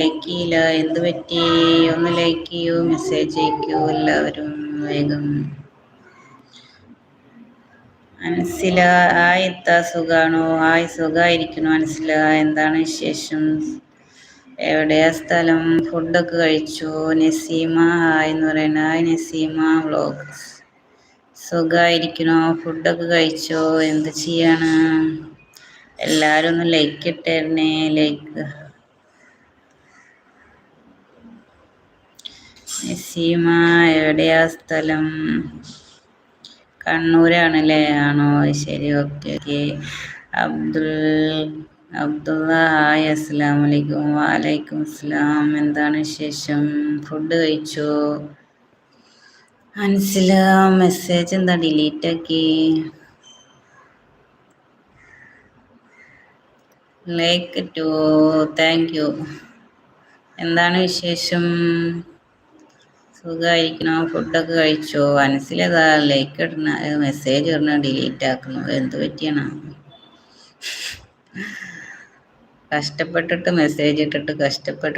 Like ചെയ്യില്ല, എന്ത് പറ്റി? ഒന്ന് ലൈക്ക് ചെയ്യൂ, മെസ്സേജ് അയക്കൂ എല്ലാവരും വേഗം. അൻസില ഹായ്, എത്താ സുഖാണോ? ഹായ്, സുഖായിരിക്കണു അൻസില. എന്താണ് വിശേഷം? എവിടെയാ സ്ഥലം? ഫുഡൊക്കെ കഴിച്ചു. നസീമ ഹായ് എന്ന് പറയണ. Hi Naseema vlogs. സുഖായിരിക്കണോ? ഫുഡൊക്കെ കഴിച്ചോ? എന്ത് ചെയ്യാണ്? എല്ലാരും ഒന്ന് ലൈക്ക് ഇട്ടേരണേ. ലൈക്ക്. നസീമ എവിടെയാ സ്ഥലം? കണ്ണൂരാണല്ലേ? ആണോ? ശരി, ഓക്കെ ഓക്കെ. അബ്ദുള്ള ഹായ്, അസ്സലാമു അലൈക്കും. വലൈക്കും അസ്സലാം. എന്താണ് വിശേഷം? ഫുഡ് കഴിച്ചോ? അൻസില മെസ്സേജ് എന്താ ഡിലീറ്റ് ആക്കി? Like to, thank you. എന്താണ് വിശേഷം? സുഖമായിരിക്കണോ? ഫുഡൊക്കെ കഴിച്ചോ? അൻസിലേതാ ലൈക്ക് ഇടണ മെസ്സേജ് ഇടണ ഡിലീറ്റ് ആക്കണോ? എന്ത് പറ്റിയാണ്? കഷ്ടപ്പെട്ടിട്ട് മെസ്സേജ് ഇട്ടിട്ട്